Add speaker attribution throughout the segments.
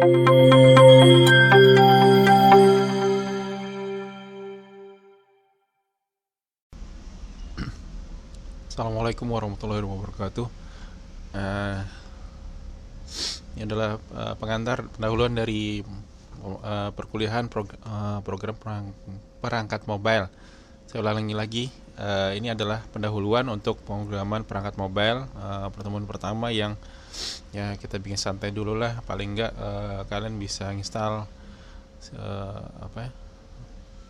Speaker 1: Assalamualaikum warahmatullahi wabarakatuh. Eh, ini adalah pengantar pendahuluan dari perkuliahan program perangkat mobile. Saya ulangi lagi, ini adalah pendahuluan untuk pemrograman perangkat mobile. Pertemuan pertama yang ya kita bikin santai dulu lah, paling enggak kalian bisa install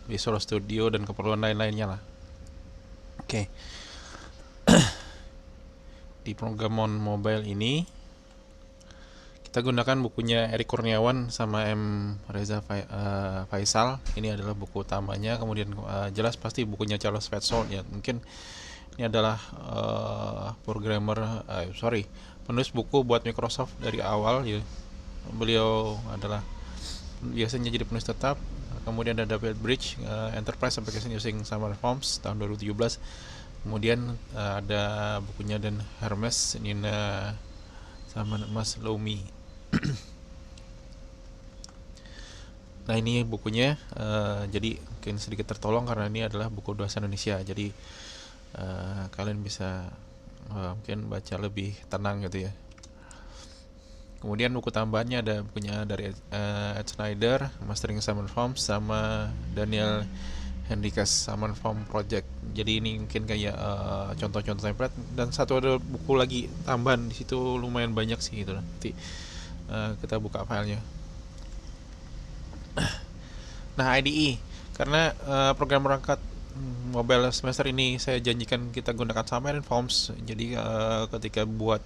Speaker 1: Visual Studio dan keperluan lain-lainnya lah. Oke. Di program mobile ini kita gunakan bukunya Erik Kurniawan sama M. Reza Faisal. Ini adalah buku utamanya. Kemudian jelas pasti bukunya Charles Petzold ya. Mungkin ini adalah penulis buku buat Microsoft dari awal ya. Beliau adalah biasanya jadi penulis tetap. Kemudian ada David Bridge, Enterprise Application Using Summer Forms tahun 2017. Kemudian ada bukunya Dan Hermes, Nina sama Mas Lomi. Nah ini bukunya, jadi mungkin sedikit tertolong karena ini adalah buku bahasa Indonesia. Jadi kalian bisa mungkin baca lebih tenang gitu ya. Kemudian buku tambahannya ada bukunya dari Ed Snyder, Mastering Summer Forms, sama Daniel Henriques Summer Form Project. Jadi ini mungkin kayak contoh-contoh template, dan satu ada buku lagi tambahan di situ lumayan banyak sih gitu. Nanti kita buka filenya. Nah IDE, karena program perangkat mobile semester ini saya janjikan kita gunakan Xamarin Forms. Jadi ketika buat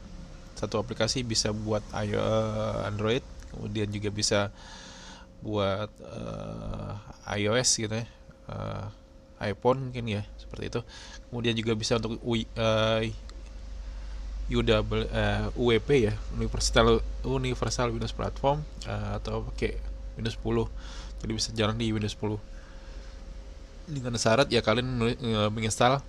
Speaker 1: satu aplikasi bisa buat Android, kemudian juga bisa buat iOS gitu ya. iPhone mungkin ya seperti itu. Kemudian juga bisa untuk UWP ya, Universal Windows Platform, atau pakai Windows 10. Jadi bisa jalan di Windows 10. Dengan syarat ya kalian menginstal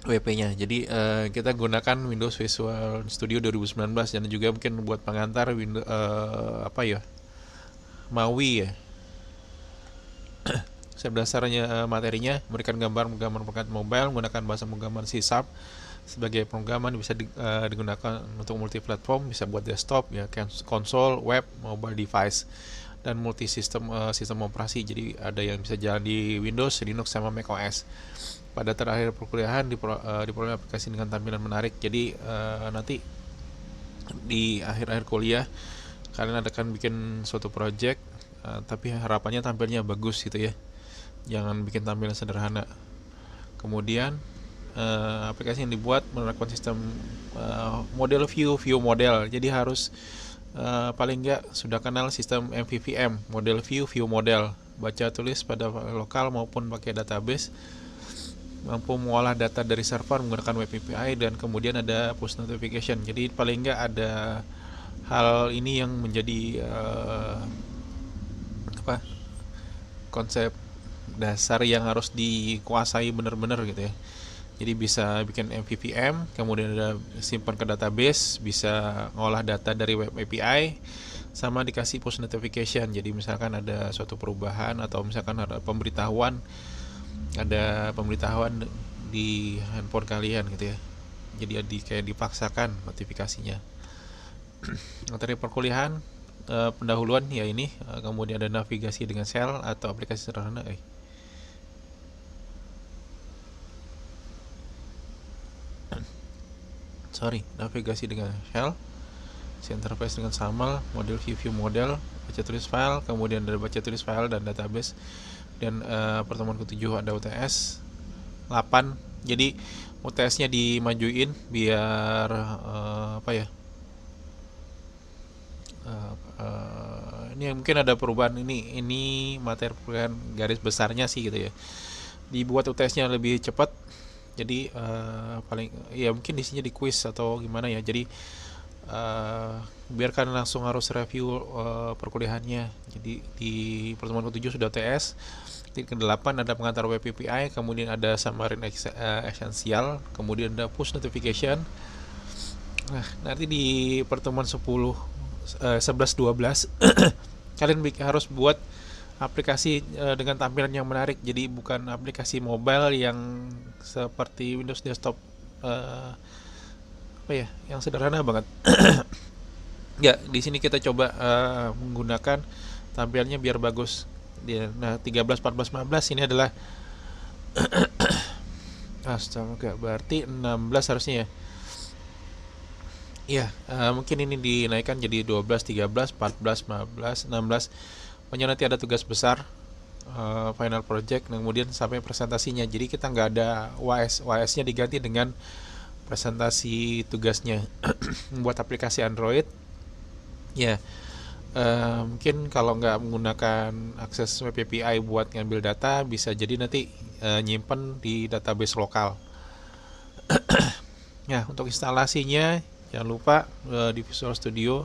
Speaker 1: WP-nya. Jadi kita gunakan Windows Visual Studio 2019, dan juga mungkin buat pengantar Windows MAUI ya. Dasarnya materinya memberikan gambar perangkat mobile menggunakan bahasa pemrograman C# sebagai pemrograman bisa digunakan untuk multi-platform, bisa buat desktop ya, konsol, web, mobile device, dan multi sistem operasi. Jadi ada yang bisa jalan di Windows, Linux, sama macOS. Pada terakhir perkuliahan diperoleh aplikasi dengan tampilan menarik. Jadi nanti di akhir-akhir kuliah kalian akan bikin suatu project, tapi harapannya tampilnya bagus gitu ya. Jangan bikin tampilan sederhana. Kemudian aplikasi yang dibuat menerapkan sistem model view model. Jadi harus paling enggak sudah kenal sistem MVVM, model view model, baca tulis pada lokal maupun pakai database, mampu mengolah data dari server menggunakan web API, dan kemudian ada push notification. Jadi paling enggak ada hal ini yang menjadi konsep dasar yang harus dikuasai benar-benar gitu ya. Jadi bisa bikin MVVM, kemudian ada simpan ke database, bisa ngolah data dari web API, sama dikasih push notification. Jadi misalkan ada suatu perubahan atau misalkan ada pemberitahuan di handphone kalian gitu ya. Jadi kayak dipaksakan notifikasinya. Materi perkuliahan pendahuluan ya ini, kemudian ada navigasi dengan shell atau aplikasi sederhana. Navigasi dengan shell, interface dengan SAML, model view model, baca tulis file, kemudian ada baca tulis file dan database. Dan pertemuan ke-7 ada UTS 8. Jadi UTS-nya dimajuin biar ini mungkin ada perubahan. Ini materi perkuliahan garis besarnya sih gitu ya. Dibuat UTS-nya lebih cepat. Jadi paling ya mungkin isinya di quiz atau gimana ya. Jadi biarkan langsung harus review perkuliahannya. Jadi di pertemuan ke-7 sudah UTS. Di ke-8 ada pengantar web API, kemudian ada Xamarin Essential, kemudian ada push notification. Nah, nanti di pertemuan 10 11 12 kalian harus buat aplikasi dengan tampilan yang menarik. Jadi bukan aplikasi mobile yang seperti Windows desktop, apa ya, yang sederhana banget. Ya, di sini kita coba menggunakan tampilannya biar bagus. Nah, 13, 14, 15 ini adalah astaga, berarti 16 harusnya ya. Iya, mungkin ini dinaikkan jadi 12, 13, 14, 15, 16. Pokoknya nanti ada tugas besar, final project, kemudian sampai presentasinya. Jadi kita nggak ada UAS, UAS-nya diganti dengan presentasi tugasnya. Membuat aplikasi Android, ya mungkin kalau nggak menggunakan akses web API buat ngambil data, bisa jadi nanti nyimpen di database lokal. Ya, untuk instalasinya jangan lupa di Visual Studio.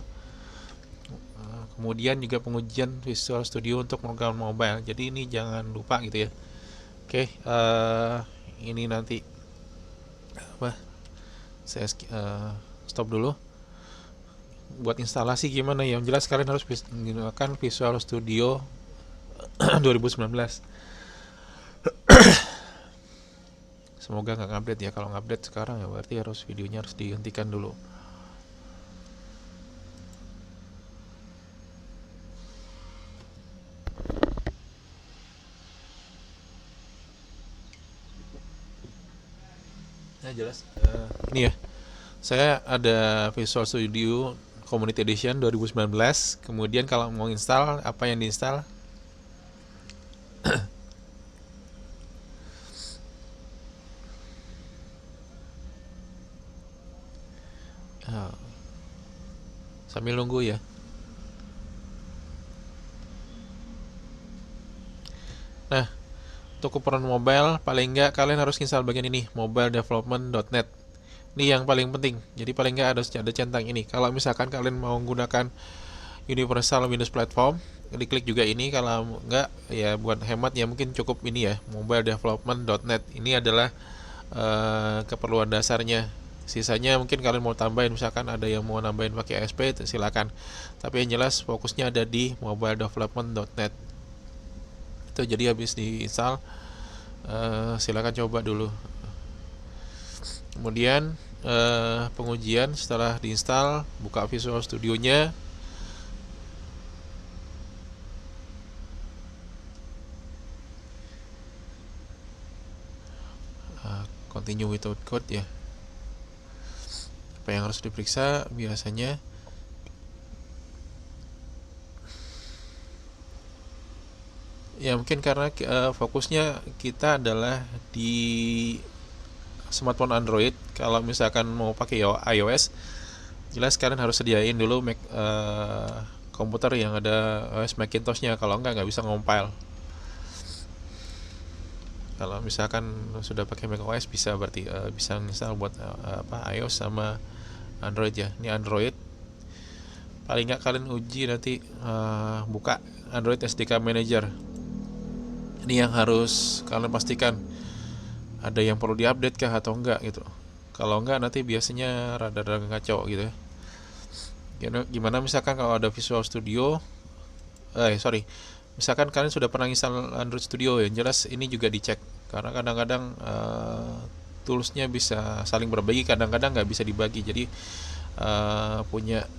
Speaker 1: Kemudian juga pengujian Visual Studio untuk program mobile. Jadi ini jangan lupa gitu ya. Oke, ini nanti apa? Saya stop dulu. Buat instalasi gimana ya? Yang jelas kalian harus menggunakan Visual Studio 2019. Semoga nggak ngupdate ya. Kalau ngupdate sekarang ya berarti videonya harus dihentikan dulu. Nah, jelas. Ini ya. Saya ada Visual Studio Community Edition 2019. Kemudian kalau mau install, apa yang diinstal? Sambil nunggu ya. Nah, untuk keperluan mobile, paling nggak kalian harus install bagian ini, mobiledevelopment.net. Ini yang paling penting. Jadi paling nggak harus ada centang ini. Kalau misalkan kalian mau menggunakan Universal Windows Platform, diklik juga ini. Kalau nggak, ya buat hemat ya mungkin cukup ini ya, mobiledevelopment.net. Ini adalah keperluan dasarnya. Sisanya mungkin kalian mau tambahin, misalkan ada yang mau nambahin pakai ASP, silakan. Tapi yang jelas fokusnya ada di mobiledevelopment.net. Itu jadi habis diinstal, silakan coba dulu. Kemudian pengujian setelah diinstal, buka Visual Studio-nya. Continue without code ya. Apa yang harus diperiksa biasanya? Ya mungkin karena fokusnya kita adalah di smartphone Android. Kalau misalkan mau pakai iOS, jelas kalian harus sediain dulu komputer yang ada OS Macintosh-nya. Kalau nggak bisa ngompil. Kalau misalkan sudah pakai macOS, bisa berarti bisa install buat iOS sama Android ya. Ini Android. Paling nggak kalian uji nanti buka Android SDK Manager. Ini yang harus kalian pastikan ada yang perlu diupdate kah atau enggak gitu. Kalau enggak nanti biasanya rada-rada ngaco gitu ya. Gimana misalkan kalau ada Visual Studio, misalkan kalian sudah pernah install Android Studio, yang jelas ini juga dicek karena kadang-kadang toolsnya bisa saling berbagi, kadang-kadang nggak bisa dibagi, jadi punya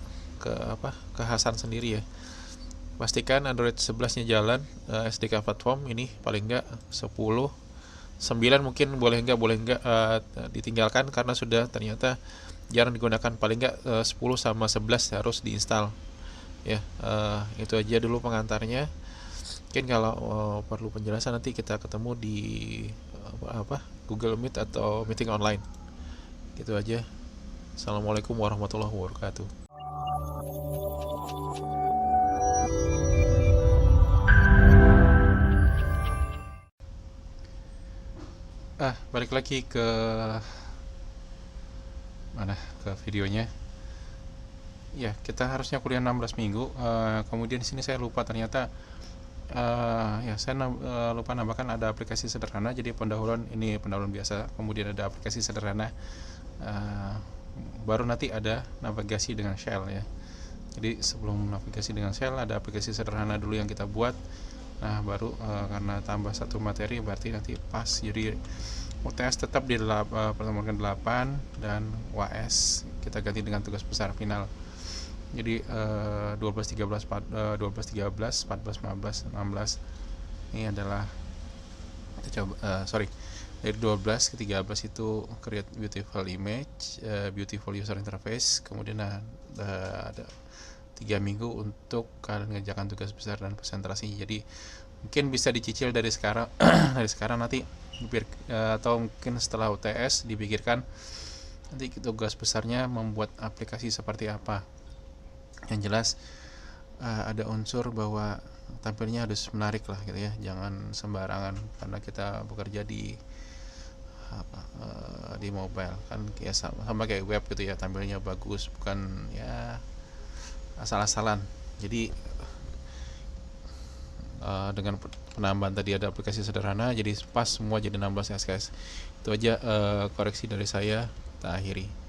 Speaker 1: kekhasan sendiri ya. Pastikan Android 11-nya jalan, SDK platform ini paling nggak 10, 9 mungkin boleh nggak ditinggalkan karena sudah ternyata jarang digunakan. Paling nggak 10 sama 11 harus diinstal ya. Itu aja dulu pengantarnya. Mungkin kalau perlu penjelasan nanti kita ketemu di Google Meet atau meeting online. Gitu aja. Assalamualaikum warahmatullahi wabarakatuh. Balik lagi ke mana, ke videonya. Ya, kita harusnya kuliah 16 minggu. Kemudian di sini saya lupa ternyata saya lupa nambahkan ada aplikasi sederhana. Jadi pendahuluan biasa, kemudian ada aplikasi sederhana, baru nanti ada navigasi dengan shell ya. Jadi sebelum navigasi dengan Shell ada aplikasi sederhana dulu yang kita buat. Nah baru karena tambah satu materi berarti nanti pas, jadi UTS tetap di pertemuan ke-8 dan UAS kita ganti dengan tugas besar final. Jadi 12, 13, 12, 13, 14, 15, 16 ini adalah kita coba dari 12 ke 13 itu create beautiful image, beautiful user interface, kemudian ada 3 minggu untuk kalian ngerjakan tugas besar dan presentasi. Jadi mungkin bisa dicicil dari sekarang dari sekarang nanti, atau mungkin setelah UTS dipikirkan nanti tugas besarnya membuat aplikasi seperti apa. Yang jelas ada unsur bahwa tampilnya harus menarik lah gitu ya, jangan sembarangan, karena kita bekerja di mobile kan kayak sama kayak web gitu ya, tampilnya bagus, bukan ya asal-asalan. Jadi dengan penambahan tadi ada aplikasi sederhana, jadi pas semua jadi 16 SKS. Itu aja koreksi dari saya, kita akhiri.